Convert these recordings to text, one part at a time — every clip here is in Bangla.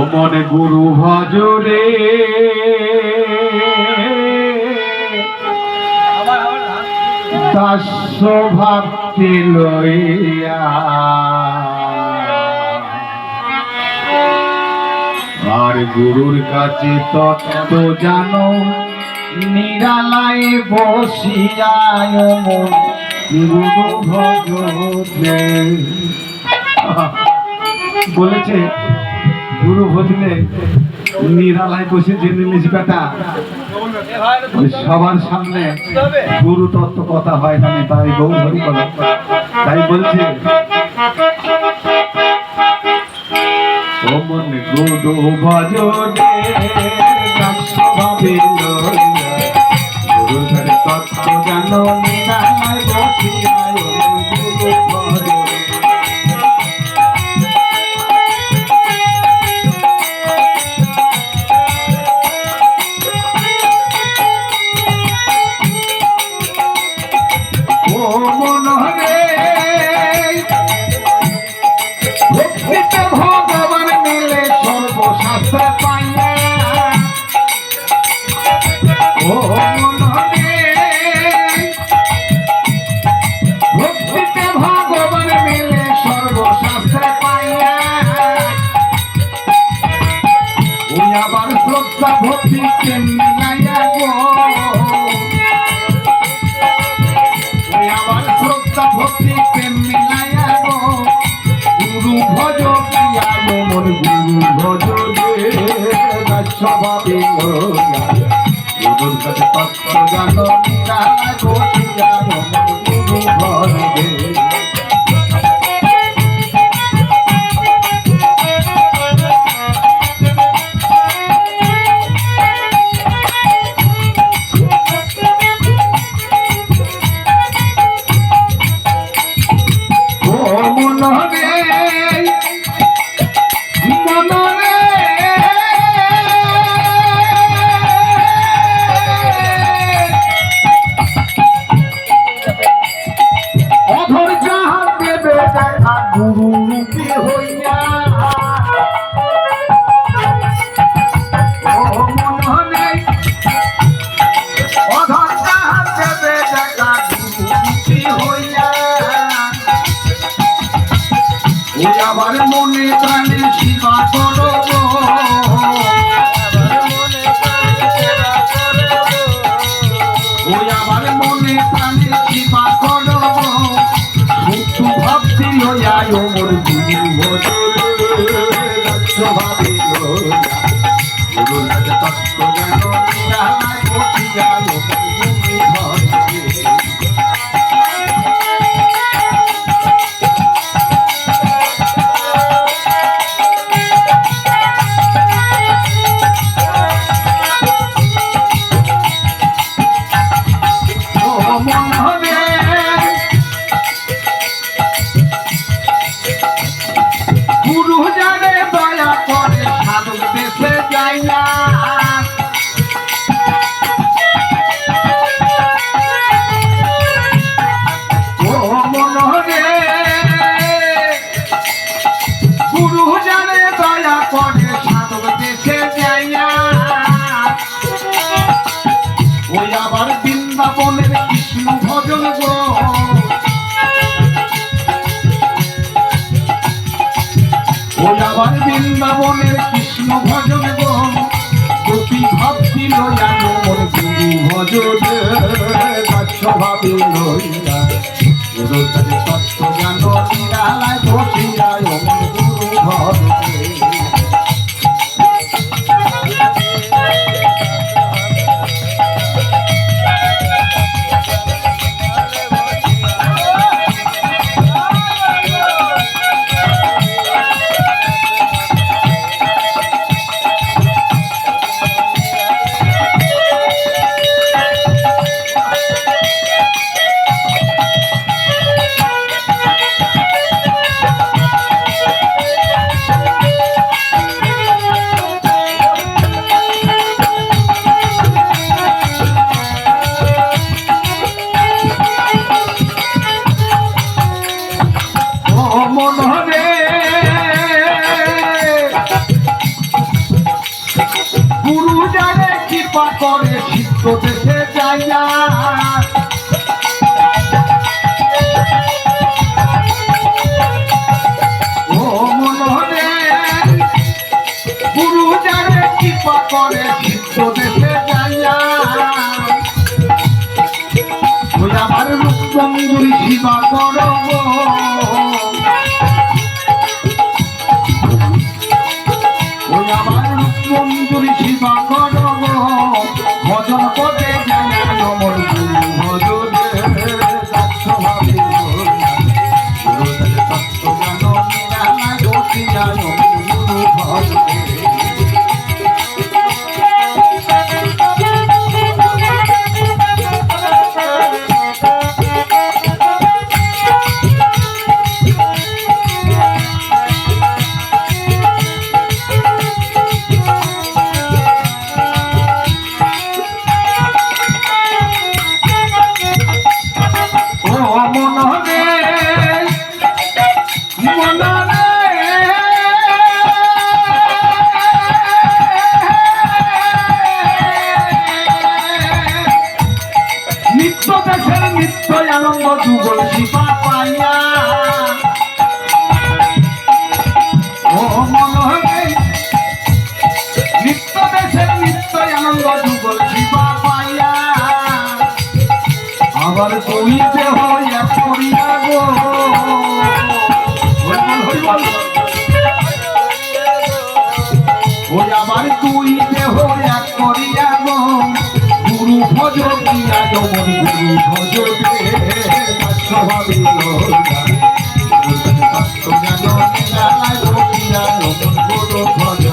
মনে গুরু ভজরে দাস্য ভাবকে লইয়া আর গুরুর কাছে তত্ত্ব জানো নিরালায় বসিয়ায় মন গুরু ভজরে বলেছে গুরু ভজলে নিরালায় বসে জেনে নিস বেটা সবার সামনে গুরু তত্ত্ব কথা হয় না তাই গৌর হরি বলা তাই বলছে মন গুরু ভজলে গুরু ধরে তত্ত্ব জানো নিরালায় বসিয়ায় গুরু ভজলে ভগবান মিলে সর্বশাস্ত্র পাইয়া ও মনে ভক্তিতে ভগবান মিলে সর্বশাস্ত্র পাইয়া ওই আবার শ্রদ্ধা ভক্তিকে মিলাইয়া গো ওই আবার শ্রদ্ধা ভক্তিকে মিলাইয়া গো গুরু ভজ মন গুরু ভজ স্বভাবে গুরুর কাছে তত্ত্ব জানো নিরালায় বসিয়া মন গুরু ভজবে গুরু রূপী হইয়া মনে অধর্তা দেবে দেখা গুরু রূপী হইয়া ওই আবার মনে প্রাণে সেবা করো ওই আবার মনে প্রাণে সেবা করো ভাবছি লইয়ায় মোর গুরু ভজলে স্বভাবে গুরুর কাছে তত্ত্ব জানো নিরালায় বসিয়া গুরু ভজলে গুরু জানে দয়া করে সাধক দেশে যায় না ও মনে গুরু জানে দয়া করে সাধক দেশে যায় না ওই আবার বৃন্দাবনের কৃষ্ণ ভজন গো ওই আবার বৃন্দাবনের কৃষ্ণ ভজন গো গোপী ভাবছি লইয়া মোর গুরু ভজনে স্বভাবে লইয়া গুরুর কাছে তত্ত্ব জানো নিরালায় বসিয়া গুরু ভজনে কৃপা করে সিদ্ধ দেশে যাইয়া ও মনোহরে গুরু যারে কৃপা করে সিদ্ধ দেশে যাইয়া ওই আমার রূপবন্ধুর সেবা করব ওই আমার রূপবন্ধুর সেবা করব ভজন পদে যায় নমর গুরু ভজনে তত্ত্ব ভাবে গুরুদের তত্ত্ব জানো না গতি জানো গুরু ভজনে আনন্দ যুগল শিপা পাইয়া ও মনোহরে নিত্য দেশের নিত্য আনন্দ যুগল শিপা পাইয়া আবার কইতে হয় এক করিয়া গো ওই আবার কইতে হয় এক করিয়া গো গুরু ভজ দিয়া যমন গুরু ভজ ভাবিল তত্ত্ব জানো না গুরু ভজ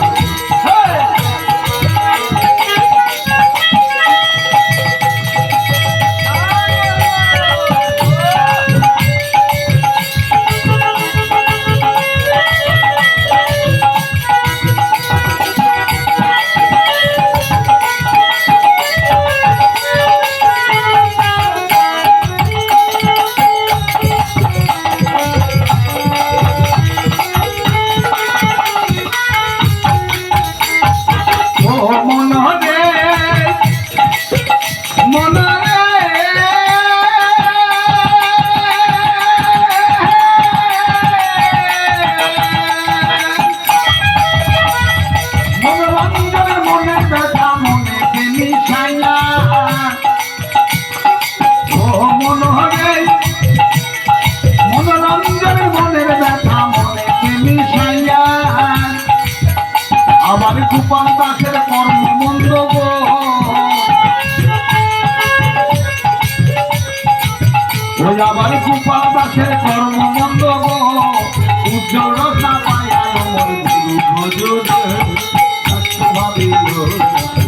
আমার গোপাল দাসের কর্ম মন্দ গো ওই আমার গোপাল দাসের কর্ম মন্দ গো উজ্জ্বল রসা পায়া গুরু ভজ ভাবিল